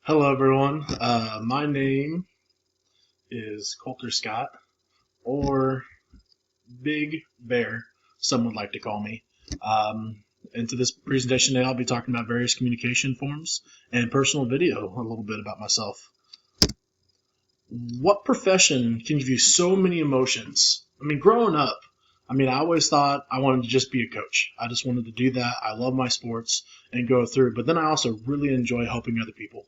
Hello, everyone. My name is Coulter Scott, or Big Bear, some would like to call me. Into this presentation today, I'll be talking about various communication forms and personal video, a little bit about myself. What profession can give you so many emotions? Growing up, I always thought I wanted to just be a coach. I just wanted to do that. I love my sports and go through. But then I also really enjoy helping other people.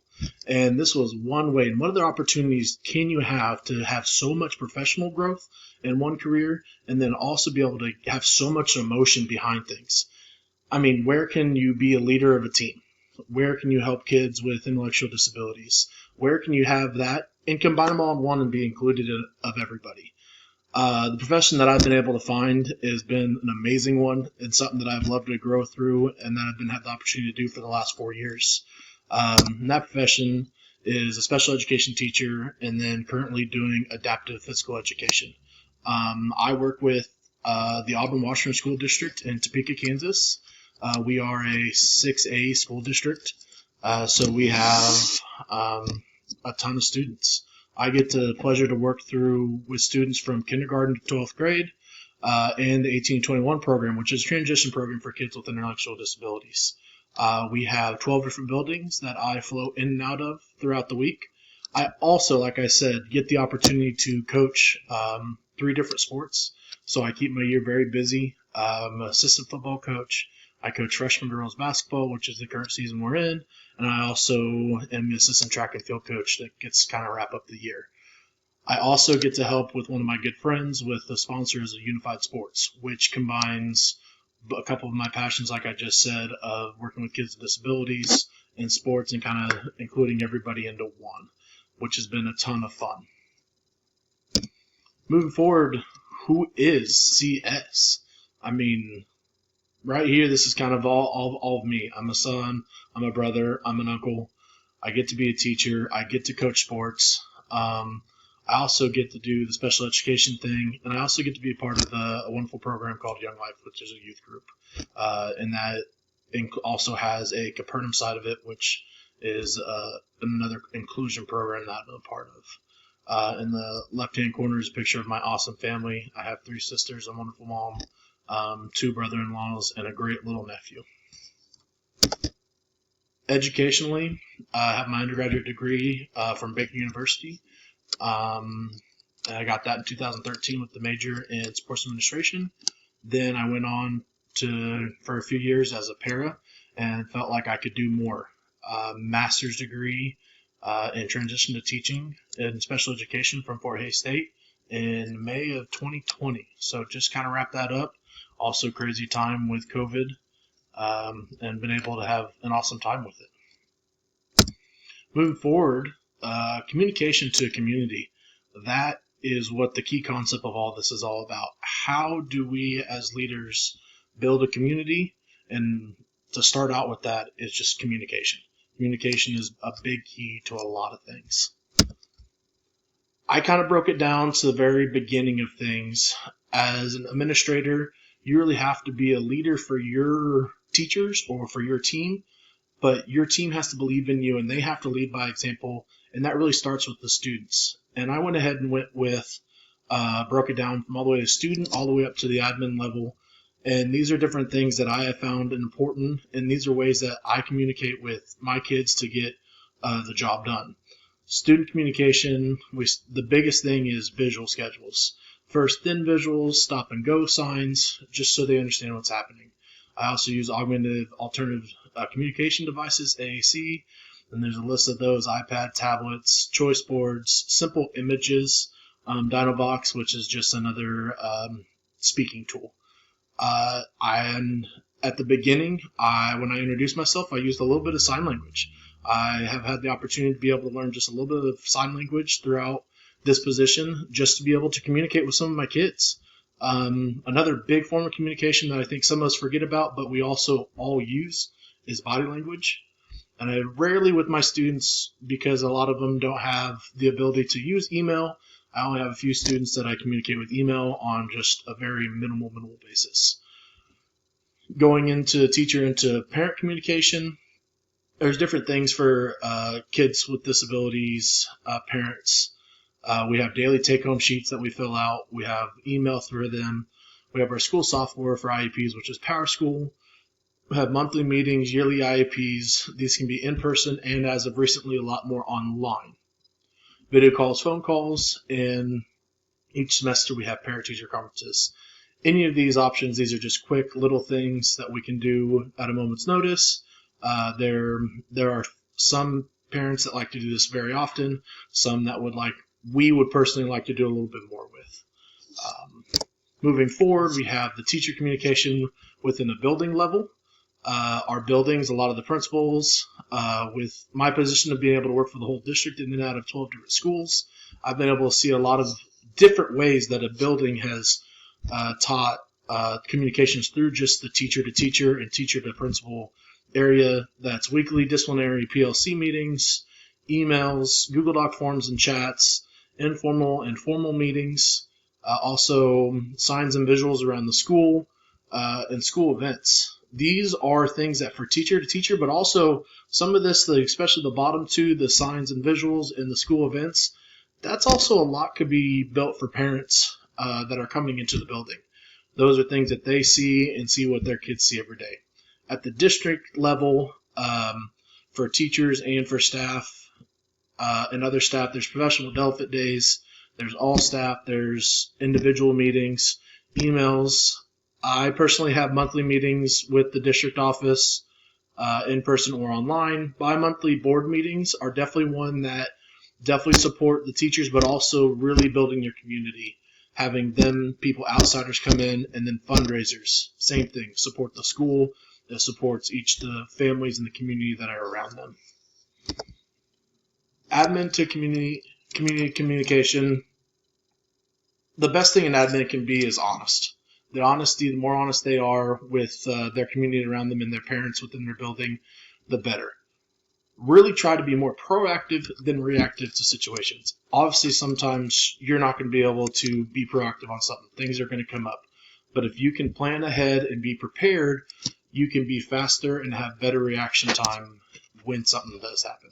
And this was one way. And what other opportunities can you have to have so much professional growth in one career and then also be able to have so much emotion behind things? Where can you be a leader of a team? Where can you help kids with intellectual disabilities? Where can you have that and combine them all in one and be included of everybody? The profession that I've been able to find has been an amazing one. It's something that I've loved to grow through and that I've had the opportunity to do for the last 4 years. And that profession is a special education teacher and then currently doing adaptive physical education. I work with the Auburn Washburn School District in Topeka, Kansas. We are a 6A school district, so we have a ton of students. I get the pleasure to work through with students from kindergarten to 12th grade and the 1821 program, which is a transition program for kids with intellectual disabilities. We have 12 different buildings that I float in and out of throughout the week. I also, like I said, get the opportunity to coach 3 different sports, so I keep my year very busy. I'm an assistant football coach. I coach freshman girls basketball, which is the current season we're in, and I also am the assistant track and field coach that gets kind of wrap up the year. I also get to help with one of my good friends with the sponsors of Unified Sports, which combines a couple of my passions, like I just said, of working with kids with disabilities and sports and kind of including everybody into one, which has been a ton of fun. Moving forward, who is CS? Right here, this is kind of all of me. I'm a son, I'm a brother, I'm an uncle. I get to be a teacher. I get to coach sports. I also get to do the special education thing, and I also get to be a part of a wonderful program called Young Life, which is a youth group. And that also has a Capernaum side of it, which is another inclusion program that I'm a part of. In the left-hand corner is a picture of my awesome family. I have 3 sisters, a wonderful mom, 2 brother-in-laws, and a great little nephew. Educationally, I have my undergraduate degree from Baker University. I got that in 2013 with the major in sports administration. Then I went on for a few years as a para and felt like I could do more. Master's degree in transition to teaching in special education from Fort Hays State in May of 2020. So just kind of wrap that up. Also crazy time with COVID and been able to have an awesome time with it. Moving forward, communication to a community. That is what the key concept of all this is all about. How do we as leaders build a community? And to start out with that is just communication. Communication is a big key to a lot of things. I kind of broke it down to the very beginning of things. As an administrator, you really have to be a leader for your teachers or for your team, but your team has to believe in you and they have to lead by example, and that really starts with the students. And I went ahead and broke it down from all the way to student all the way up to the admin level. And these are different things that I have found important, and these are ways that I communicate with my kids to get the job done. Student communication, the biggest thing is visual schedules. First, thin visuals, stop and go signs, just so they understand what's happening. I also use augmentative alternative communication devices, AAC, and there's a list of those: iPad, tablets, choice boards, simple images, Dinovox, which is just another speaking tool. And at the beginning, when I introduced myself, I used a little bit of sign language. I have had the opportunity to be able to learn just a little bit of sign language throughout this position, just to be able to communicate with some of my kids. Another big form of communication that I think some of us forget about, but we also all use, is body language. And I rarely with my students, because a lot of them don't have the ability to use email. I only have a few students that I communicate with email on just a very minimal basis. Going into teacher into parent communication, there's different things for kids with disabilities, parents. We have daily take-home sheets that we fill out. We have email through them. We have our school software for IEPs, which is PowerSchool. We have monthly meetings, yearly IEPs. These can be in person and, as of recently, a lot more online. Video calls, phone calls, and each semester we have parent-teacher conferences. Any of these options, these are just quick little things that we can do at a moment's notice. There are some parents that like to do this very often, some that we would personally like to do a little bit more with. Moving forward, we have the teacher communication within a building level. Our buildings, a lot of the principals, with my position of being able to work for the whole district in and out of 12 different schools, I've been able to see a lot of different ways that a building has taught communications through just the teacher to teacher and teacher to principal area. That's weekly disciplinary PLC meetings, emails, Google Doc forms and chats, informal and formal meetings, also signs and visuals around the school, and school events. These are things that for teacher to teacher, but also some of this, especially the bottom two, the signs and visuals and the school events, that's also a lot could be built for parents that are coming into the building. Those are things that they see and see what their kids see every day. At the district level, for teachers and for staff and other staff, there's professional development days, there's all staff, there's individual meetings, emails. I personally have monthly meetings with the district office, in person or online. Bi-monthly board meetings are definitely one that definitely support the teachers, but also really building your community, having them, people, outsiders come in, and then fundraisers, same thing, support the school, that supports the families and the community that are around them. Admin to community communication. The best thing an admin can be is honest. The honesty, the more honest they are with their community around them and their parents within their building, the better. Really try to be more proactive than reactive to situations. Obviously, sometimes you're not going to be able to be proactive on something. Things are going to come up. But if you can plan ahead and be prepared, you can be faster and have better reaction time when something does happen.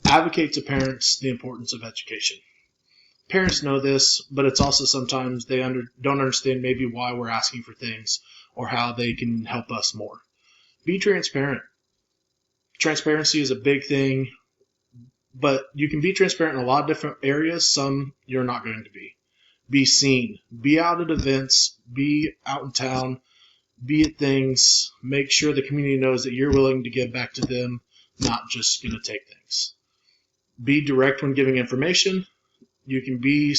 Advocate to parents the importance of education. Parents know this, but it's also sometimes they don't understand maybe why we're asking for things or how they can help us more. Be transparent. Transparency is a big thing, but you can be transparent in a lot of different areas. Some you're not going to be. Be seen. Be out at events. Be out in town. Be at things. Make sure the community knows that you're willing to give back to them, not just going to take things. Be direct when giving information. You can be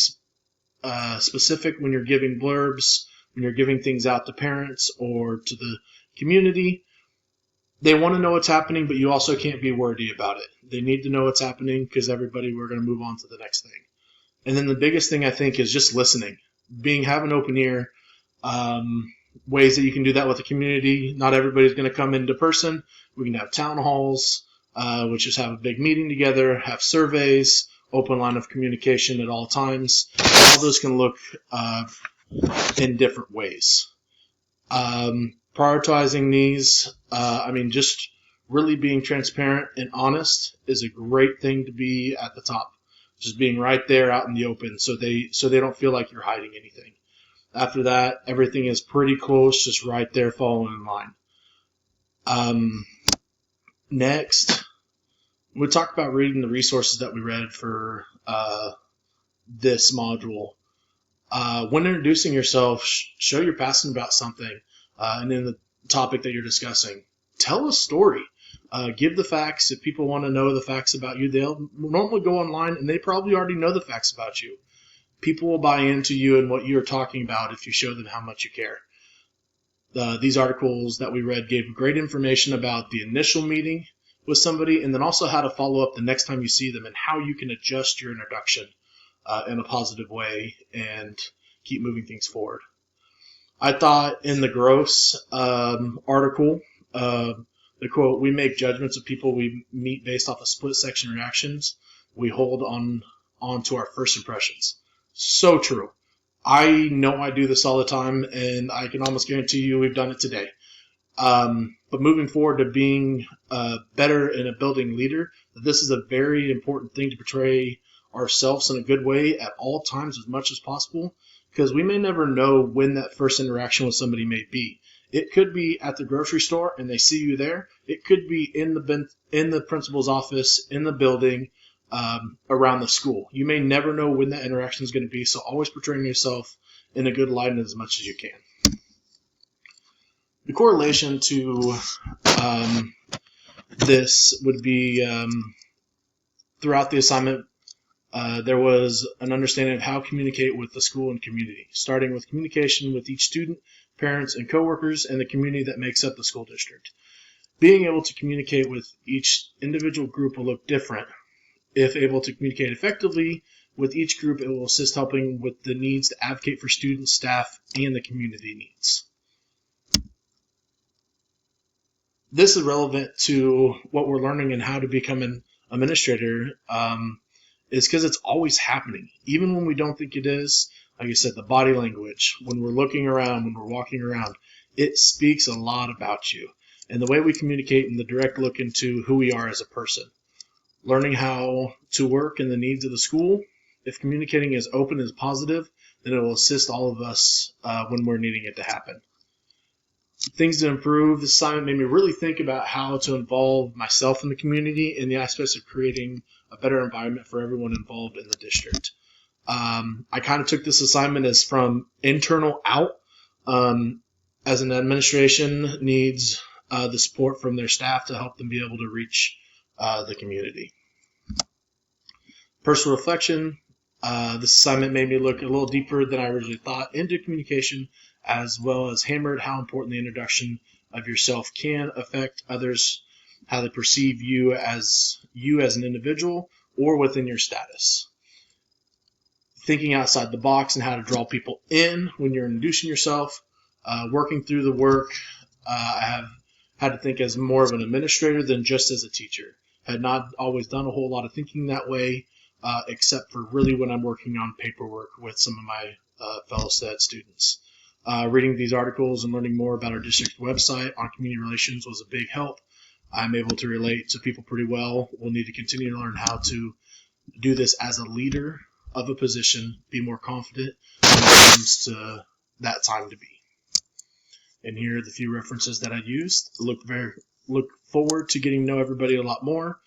specific when you're giving blurbs, when you're giving things out to parents or to the community. They want to know what's happening, but you also can't be wordy about it. They need to know what's happening because we're going to move on to the next thing. And then the biggest thing I think is just listening. Have an open ear. Ways that you can do that with the community. Not everybody's going to come into person. We can have town halls, which is have a big meeting together, have surveys, open line of communication at all times. All those can look in different ways. Prioritizing these, just really being transparent and honest is a great thing to be at the top. Just being right there out in the open so they don't feel like you're hiding anything. After that, everything is pretty close, just right there following in line. Next, we talked about reading the resources that we read for this module. When introducing yourself, show you're passionate about something, and then the topic that you're discussing. Tell a story. Give the facts. If people want to know the facts about you, they'll normally go online, and they probably already know the facts about you. People will buy into you and what you're talking about if you show them how much you care. These articles that we read gave great information about the initial meeting with somebody, and then also how to follow up the next time you see them and how you can adjust your introduction in a positive way and keep moving things forward. I thought in the Gross article, the quote, "We make judgments of people we meet based off of split-section reactions. We hold on to our first impressions." So true. I know I do this all the time, and I can almost guarantee you we've done it today. But moving forward to being better in a building leader, this is a very important thing to portray ourselves in a good way at all times as much as possible, because we may never know when that first interaction with somebody may be. It could be at the grocery store and they see you there. It could be in the principal's office, in the building, around the school. You may never know when that interaction is going to be, so always portraying yourself in a good light as much as you can. The correlation to this would be throughout the assignment, there was an understanding of how to communicate with the school and community, starting with communication with each student, parents, and coworkers, and the community that makes up the school district. Being able to communicate with each individual group will look different. If able to communicate effectively with each group, it will assist helping with the needs to advocate for students, staff, and the community needs. This is relevant to what we're learning and how to become an administrator, is because it's always happening. Even when we don't think it is, like I said, the body language, when we're looking around, when we're walking around, it speaks a lot about you. And the way we communicate and the direct look into who we are as a person. Learning how to work in the needs of the school. If communicating is open and positive, then it will assist all of us when we're needing it to happen. Things to improve. This assignment made me really think about how to involve myself in the community in the aspects of creating a better environment for everyone involved in the district. I kind of took this assignment as from internal out, as an administration needs the support from their staff to help them be able to reach the community. Personal reflection. This assignment made me look a little deeper than I originally thought into communication, as well as hammered how important the introduction of yourself can affect others, how they perceive you as an individual or within your status. Thinking outside the box and how to draw people in when you're introducing yourself, working through the work. I have had to think as more of an administrator than just as a teacher. Had not always done a whole lot of thinking that way, except for really when I'm working on paperwork with some of my fellow STED students. Reading these articles and learning more about our district website on community relations was a big help. I'm able to relate to people pretty well. We'll need to continue to learn how to do this as a leader of a position, be more confident when it comes to that time to be. And here are the few references that I used. Look forward to getting to know everybody a lot more.